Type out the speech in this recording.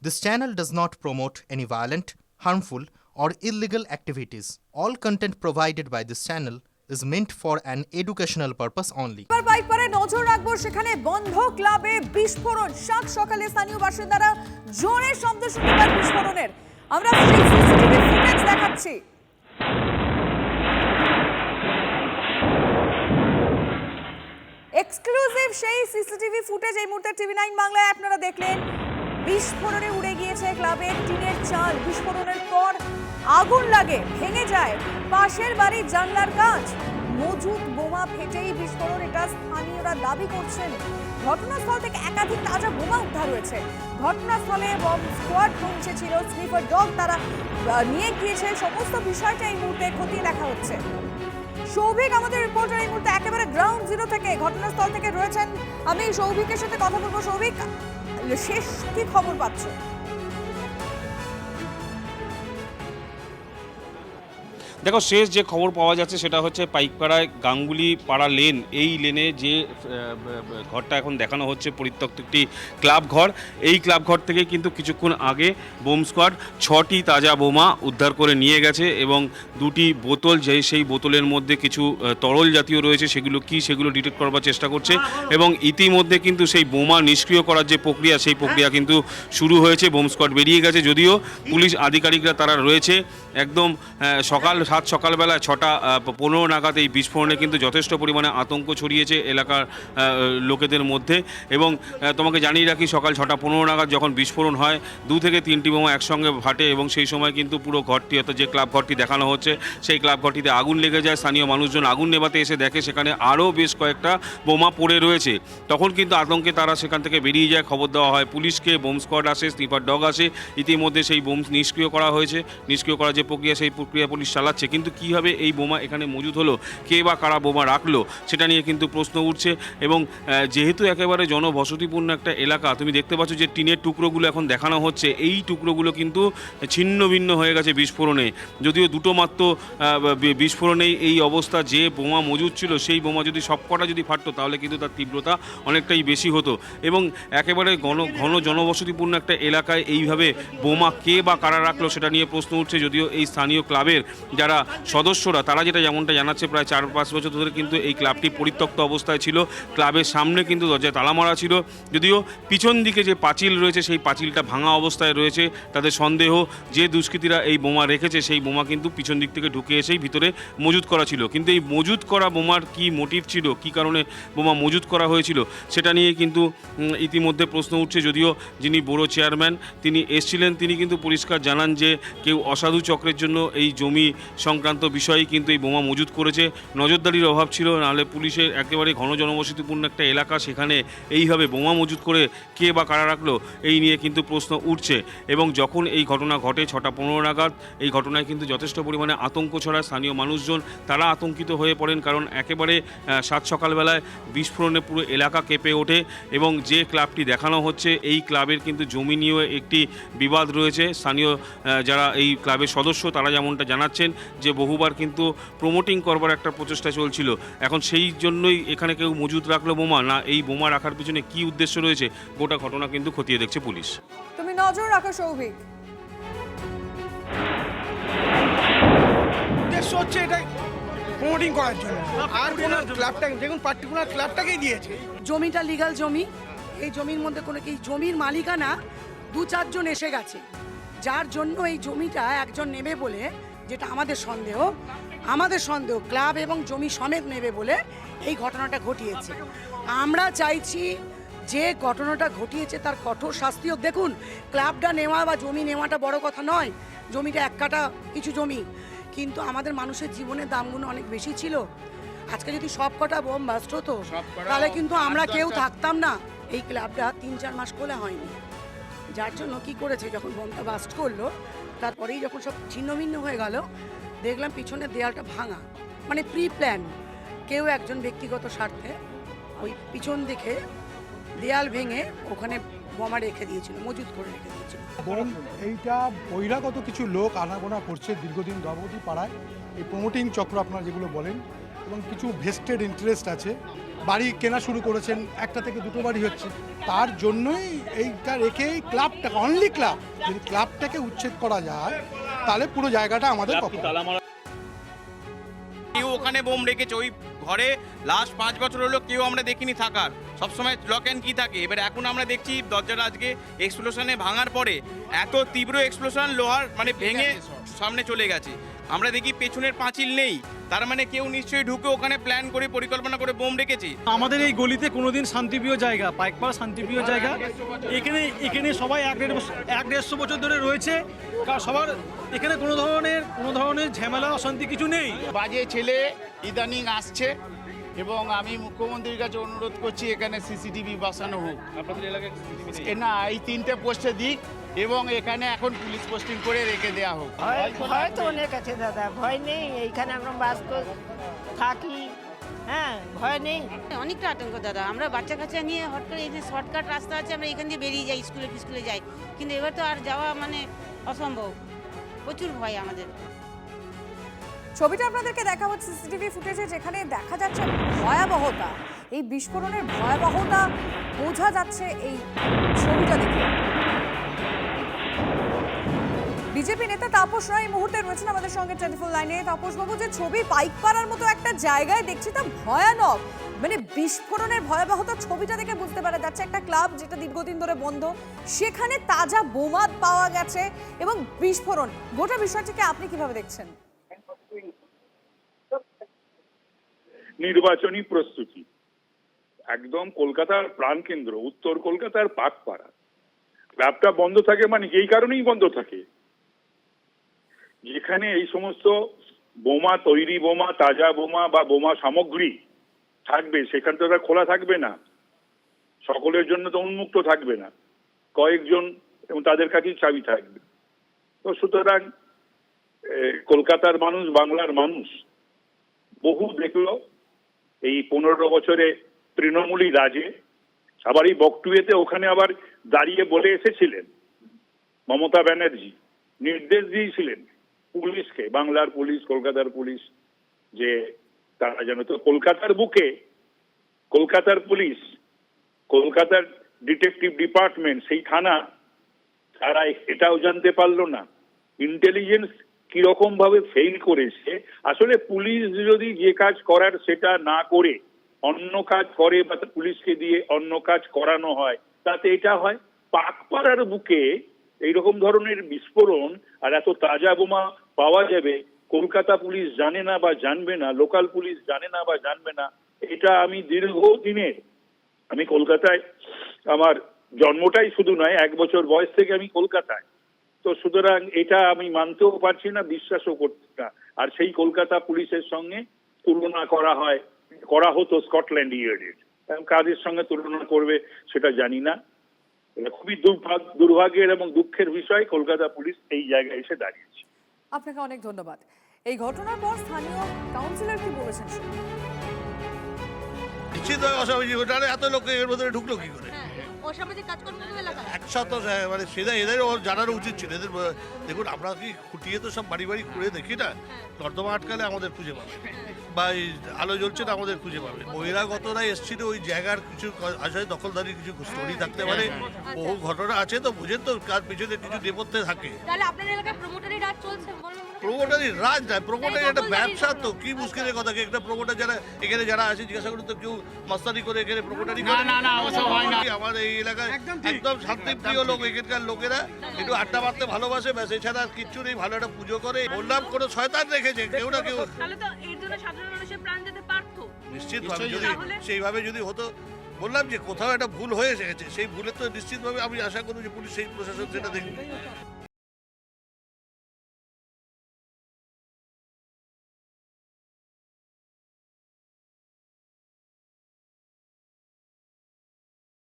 This channel does not promote any violent, harmful, or illegal activities. All content provided by this channel is meant for an educational purpose only. বাইপারে নজর রাখবো, সেখানে বন্ধ ক্লাবে বিস্ফোরণ। সাত সকালে স্থানীয় বাসিন্দারা জোরে শব্দ শুনতে পান বিস্ফোরণের। আমরা সিসিটিভি ফুটেজ দেখাচ্ছি। এক্সক্লুসিভ সেই সিসিটিভি ফুটেজ এই মুহূর্তে টিভি 9 বাংলায় আপনারা দেখলেন। বিস্ফোরণে উড়ে গিয়েছে ক্লাবের টিনের চাল। বিস্ফোরণের পর আগুন লাগে, ভেঙে যায় পাশের বাড়ির জানলার কাঁচ। মজুদ বোমা ফেটেই বিস্ফোরণ, এটা স্থানীয়রা দাবি করছেন। ঘটনাস্থল থেকে একাধিক তাজা বোমা উদ্ধার হয়েছে। ঘটনাস্থলে বম স্কোয়াড পৌঁছেছিল, স্নিফার ডগ তারা নিয়ে গিয়েছে। সমস্ত বিষয়টা এই মুহূর্তে খতিয়ে দেখা হচ্ছে। সৌভিক আমাদের রিপোর্টার এই মুহূর্তে একেবারে গ্রাউন্ড জিরো থেকে, ঘটনাস্থল থেকে রয়েছেন। আমি সৌভিকের সাথে কথা বলবো। সৌভিক, শেষ কি খবর পাচ্ছ? দেখো, শেষ যে খবর পাওয়া যাচ্ছে সেটা হচ্ছে পাইকপাড়ায় গাঙ্গুলি পাড়া লেন, এই লেনে যে ঘরটা এখন দেখানো হচ্ছে পরিত্যক্ত একটি ক্লাব ঘর। এই ক্লাব ঘর থেকে কিন্তু কিছুক্ষণ আগে বোম স্কোয়াড 6টি তাজা বোমা উদ্ধার করে নিয়ে গেছে এবং 2টি বোতল, সেই বোতলের মধ্যে কিছু তরল জাতীয় রয়েছে, সেগুলো ডিটেক্ট করবার চেষ্টা করছে এবং ইতিমধ্যে কিন্তু সেই বোমা নিষ্ক্রিয় করার যে প্রক্রিয়া, সেই প্রক্রিয়া কিন্তু শুরু হয়েছে। বোম স্কোয়াড বেরিয়ে গেছে, যদিও পুলিশ আধিকারিকরা তারা রয়েছে। একদম সকালবেলা 6:15 নাগাদ এই বিস্ফোরণে কিন্তু যথেষ্ট পরিমাণে আতঙ্ক ছড়িয়েছে এলাকার লোকেদের মধ্যে। এবং তোমাকে জানিয়ে রাখি, সকাল 6:15 নাগাদ যখন বিস্ফোরণ হয়, 2 থেকে 3টি বোমা একসঙ্গে ফাটে এবং সেই সময় কিন্তু পুরো ঘরটি, অর্থাৎ যে ক্লাব ঘরটি দেখানো হচ্ছে সেই ক্লাব ঘরটিতে আগুন লেগে যায়। স্থানীয় মানুষজন আগুন নেভাতে এসে দেখে সেখানে আরও বেশ কয়েকটা বোমা পড়ে রয়েছে। তখন কিন্তু আতঙ্কে তারা সেখান থেকে বেরিয়ে যায়। খবর দেওয়া হয় পুলিশকে, বোম স্কোয়াড আসে, স্নিপার ডগ আসে। ইতিমধ্যে সেই বোম নিষ্ক্রিয় করা হয়েছে। নিষ্ক্রিয় করার যে প্রক্রিয়া, সেই প্রক্রিয়া পুলিশ চালাচ্ছে। কিন্তু কীভাবে এই বোমা এখানে মজুদ হলো, কে বা কারা বোমা রাখলো, সেটা নিয়ে কিন্তু প্রশ্ন উঠছে। এবং যেহেতু একেবারে জনবসতিপূর্ণ একটা এলাকা, তুমি দেখতে পাচ্ছ যে টিনের টুকরোগুলো এখন দেখানো হচ্ছে, এই টুকরোগুলো কিন্তু ছিন্ন ভিন্ন হয়ে গেছে বিস্ফোরণে। যদিও 2টো মাত্র বিস্ফোরণেই এই অবস্থা। যে বোমা মজুদ ছিল সেই বোমা যদি সবকটা যদি ফাটতো তাহলে কিন্তু তার তীব্রতা অনেকটাই বেশি হতো। এবং একেবারে ঘন জনবসতিপূর্ণ একটা এলাকায় এইভাবে বোমা কে বা কারা রাখলো সেটা নিয়ে প্রশ্ন উঠছে। যদিও এই স্থানীয় ক্লাবের যারা সদস্যরা, তারা যেমনটা জানাচ্ছে, প্রায় 4-5 বছর ধরে কিন্তু এই ক্লাবটি পরিত্যক্ত অবস্থায় ছিল। ক্লাবের সামনে কিন্তু দরজায় তালা মারা ছিল। যদিও পিছন দিকে যে পাঁচিল রয়েছে সেই পাঁচিলটা ভাঙা অবস্থায় রয়েছে। তাদের সন্দেহ যে দুষ্কৃতীরা এই বোমা রেখেছে সেই বোমা কিন্তু পিছন দিক থেকে ঢুকে এসেই ভিতরে মজুত করা ছিল। কিন্তু এই মজুত করা বোমার কি মোটিভ ছিল, কি কারণে বোমা মজুত করা হয়েছিল, সেটা নিয়ে কিন্তু ইতিমধ্যে প্রশ্ন উঠছে। যদিও যিনি বড় চেয়ারম্যান তিনি এসেছিলেন, তিনি কিন্তু পরিষ্কার জানান যে কেউ অসাধু চক্রের জন্য এই জমি সংক্রান্ত বিষয়েই কিন্তু এই বোমা মজুত করেছে। নজরদারির অভাব ছিল, নাহলে পুলিশের একেবারে ঘন জনবসতিপূর্ণ একটা এলাকা, সেখানে এইভাবে বোমা মজুত করে কে বা কারা রাখলো, এই নিয়ে কিন্তু প্রশ্ন উঠছে। এবং যখন এই ঘটনা ঘটে 6:15 নাগাদ, এই ঘটনায় কিন্তু যথেষ্ট পরিমাণে আতঙ্ক ছড়ায়। স্থানীয় মানুষজন তারা আতঙ্কিত হয়ে পড়েন, কারণ একেবারে সকালবেলায় বিস্ফোরণে পুরো এলাকা কেঁপে ওঠে। এবং যে ক্লাবটি দেখানো হচ্ছে, এই ক্লাবের কিন্তু জমি নিয়েও একটি বিবাদ রয়েছে। স্থানীয় যারা এই ক্লাবের সদস্য তারা যেমনটা জানাচ্ছেন যে বহুবার কিন্তু প্রমোটিং করবার একটা প্রচেষ্টা চলছিল। এখন সেই জন্যই এখানে কেউ মজুদ রাখলো বোমা, না এই বোমা রাখার পিছনে কি উদ্দেশ্য রয়েছে, গোটা ঘটনা কিন্তু খতিয়ে দেখছে পুলিশ। তুমি নজর রাখো সৌভিক। উদ্দেশ্য হচ্ছে এটা প্রমোটিং করার জন্য, আর কোনো ক্লাবটা, দেখুন পার্টিকুলার ক্লাবটাকেই দিয়েছে। জমিটা লিগ্যাল জমি। এই জমির মধ্যে কোনো এই জমির মালিকানা 2-4 জন এসে গেছে, যার জন্য এই জমিটা একজন নেবে বলে, যেটা আমাদের সন্দেহ ক্লাব এবং জমি সমেত নেবে বলে এই ঘটনাটা ঘটিয়েছে। আমরা চাইছি যে ঘটনাটা ঘটিয়েছে তার কঠোর শাস্তি হোক। দেখুন, ক্লাবটা নেওয়া বা জমি নেওয়াটা বড় কথা নয়, জমিটা 1 কাঠা কিছু জমি, কিন্তু আমাদের মানুষের জীবনের দামগুলো অনেক বেশি ছিল। আজকে যদি সব কটা বোম বাস্ট হতো তাহলে কিন্তু আমরা কেউ থাকতাম না। এই ক্লাবটা 3-4 মাস খোলা হয়নি, যার জন্য কি করেছে, যখন বোমটা বাস্ট করলো তারপরেই যখন সব ছিন্নভিন্ন হয়ে গেল, দেখলাম পিছনের দেয়ালটা ভাঙা, মানে প্রি প্ল্যান। কেউ একজন ব্যক্তিগত স্বার্থে ওই পিছন দিকে দেয়াল ভেঙে ওখানে বোমা রেখে দিয়েছিল, মজুত করে রেখে দিয়েছিল। বোম এইটা বহিরাগত কিছু লোক আনাগোনা করছে দীর্ঘদিন ধর্মতী পাড়ায়, এই প্রমোটিং চক্র আপনারা যেগুলো বলেন, এবং কিছু ভেস্টেড ইন্টারেস্ট আছে বাড়ি কেনা শুরু করেছেন, একটা থেকে দুটো বাড়ি হচ্ছে, তার জন্যই এইটা রেখে এই ক্লাবটাকে, অনলি ক্লাব, যদি ক্লাবটাকে উচ্ছেদ করা যায় তাহলে পুরো জায়গাটা আমাদের পক্ষে। কেউ ওখানে বোম রেখেছে ওই ঘরে, লাস্ট 5 বছর হলো কেউ আমরা দেখিনি থাকার, সবসময় লক অ্যান্ড কি থাকে। এবার এখন আমরা দেখছি দরজাটা আজকে এক্সপ্লোশনে ভাঙার পরে এত তীব্র এক্সপ্লোশন, লোহার মানে ভেঙে সামনে চলে গেছে। আমরা দেখি পেছনের পাঁচিল নেই, তার মানে কেউ নিশ্চয়ই ঢুকে ওখানে প্ল্যান করে পরিকল্পনা করে বোম রেখেছে। আমাদের এই গলিতে কোনোদিন শান্তিপ্রিয় জায়গা, পাইকপাড়া শান্তিপ্রিয় জায়গা। এখানে সবাই 1-150 বছর ধরে রয়েছে, কারণ সবার এখানে কোনো ধরনের ঝামেলা অশান্তি কিছু নেই। বাজে ছেলে ইদানিং আসছে এবং আমি মুখ্যমন্ত্রীর কাছে অনুরোধ করছি এখানে সিসিটিভি বসানো হোক। আপনাদের এলাকায় না, এই 3টে পোস্টে দিক এবং এখানে এখন পুলিশ পোস্টিং করে রেখে দেওয়া হোক। ভয় তো অনেক আছে দাদা, ভয় নেই, এইখানে আমরা বাস থাকি, হ্যাঁ ভয় নেই। অনেকটা আতঙ্ক দাদা, আমরা বাচ্চা কাচ্চা নিয়ে হট করে এই যে শর্টকাট রাস্তা আছে আমরা এখান দিয়ে বেরিয়ে যাই, স্কুলে যাই, কিন্তু এবার তো আর যাওয়া মানে অসম্ভব, প্রচুর ভয় আমাদের। ছবিটা আপনাদেরকে দেখা হচ্ছে সিসিটিভি ফুটেজে, যেখানে দেখা যাচ্ছে ভয়াবহতা, এই বিস্ফোরণের ভয়াবহতা বোঝা যাচ্ছে এই ছবিটা দেখে। বিজেপি নেতা তাপস রায় এই মুহূর্তে রয়েছেন আমাদের সঙ্গে টেলিফোন লাইনে। তাপস বাবু, যে ছবি পাইকপাড়ার মতো একটা জায়গায় দেখছি তা ভয়ানক, মানে বিস্ফোরণের ভয়াবহতা ছবিটা দেখে বুঝতে পারা যাচ্ছে। একটা ক্লাব যেটা দীর্ঘদিন ধরে বন্ধ, সেখানে তাজা বোমা পাওয়া গেছে এবং বিস্ফোরণ, গোটা বিষয়টিকে আপনি কিভাবে দেখছেন? নির্বাচনী প্রস্তুতি একদম কলকাতার প্রাণকেন্দ্র, উত্তর কলকাতার পাকপাড়া। ক্লাবটা বন্ধ থাকে মানে এই কারণেই বন্ধ থাকে, যেখানে এই সমস্ত বোমা তৈরি, বোমা তাজা বোমা বা বোমা সামগ্রী থাকবে, সেখান তো খোলা থাকবে না, সকলের জন্য তো উন্মুক্ত থাকবে না, কয়েকজন এবং তাদের কাছেই চাবি থাকবে। তো সুতরাং কলকাতার মানুষ, বাংলার মানুষ বহু দেখলো এই 15 বছরে তৃণমূলী রাজে। আবার এই বকটুয়েতে ওখানে আবার দাঁড়িয়ে বলে এসেছিলেন মমতা ব্যানার্জি, নির্দেশ দিয়েছিলেন পুলিশকে, বাংলার পুলিশ, কলকাতার পুলিশ, যে তারা যেন, তো কলকাতার বুকে কলকাতার পুলিশ, কলকাতার ডিটেকটিভ ডিপার্টমেন্ট, সেই থানা, তারা এটাও জানতে পারলো না ইন্টেলিজেন্স কিরকম ভাবে ফেল করেছে। আসলে পুলিশ যদি যে কাজ করার সেটা না করে অন্য কাজ করে বা পুলিশকে দিয়ে অন্য কাজ করানো হয়, তাতে এটা হয়। পাকপাড়ার বুকে এইরকম ধরনের বিস্ফোরণ আর এত তাজা বোমা পাওয়া যাবে, কলকাতা পুলিশ জানে না বা জানবে না, লোকাল পুলিশ জানে না বা জানবে না। এটা আমি দীর্ঘদিনের, আমি কলকাতায়, আমার জন্মটাই শুধু নয়, 1 বছর বয়স থেকে আমি কলকাতায়, তো সুতরাং এটা আমি মানতেও পারছি না, বিশ্বাসও করছি না। আর সেই কলকাতা পুলিশের সঙ্গে তুলনা করা হতো স্কটল্যান্ড ইয়ার্ডের, কাদের সঙ্গে তুলনা করবে সেটা জানি না। এটা খুবই দুর্ভাগ্যের এবং দুঃখের বিষয়, কলকাতা পুলিশ এই জায়গায় এসে দাঁড়িয়েছে। আপনাকে অনেক ধন্যবাদ। এই ঘটনার পর স্থানীয় কাউন্সিলর কি বলেছেন? নিশ্চিত অস্বাভাবিক, এত লোক এর মধ্যে ঢুকলো কি করে? একসাথে মানে সেটা এদের জানানো উচিত ছিল এদের। দেখুন, আমরা কি খুঁটিয়ে তো সব বাড়ি বাড়ি ঘুরে দেখি না, নর্দমা আটকালে আমাদের খুঁজে পাবে, বা আলো জ্বলছে না আমাদের খুঁজে পাবে। বহিরাগতরা এসছিল ওই জায়গার কিছু আসলে দখলদারির কিছু স্টোরি থাকতে পারে, বহু ঘটনা আছে, তো বুঝেন তো কার পিছনে কিছু নেপথ্যে থাকে। প্রমোটারি রাজ নয়, প্রমোটারি একটা ব্যবসা। তো কি মুশকিলের কথা, একটা প্রমোটার যারা এখানে যারা আছে জিজ্ঞাসা করুন তো, কেউ মাস্তানি করে এখানে প্রমোটারি করে? আমার এই এলাকায় একদম শান্তিপ্রিয় লোক, এখানকার লোকেরা একটু আড্ডা মারতে ভালোবাসে, ব্যাস, এছাড়া আর কিচ্ছু নেই। ভালো একটা পুজো করে, বললাম কোনো শয়তান রেখেছে কেউ না কেউ। নিশ্চিতভাবে যদি সেইভাবে যদি হতো, বললাম যে কোথাও একটা ভুল হয়ে গেছে, সেই ভুলের তো নিশ্চিতভাবে আমি আশা করি যে পুলিশ, সেই প্রশাসন সেটা দেখবে।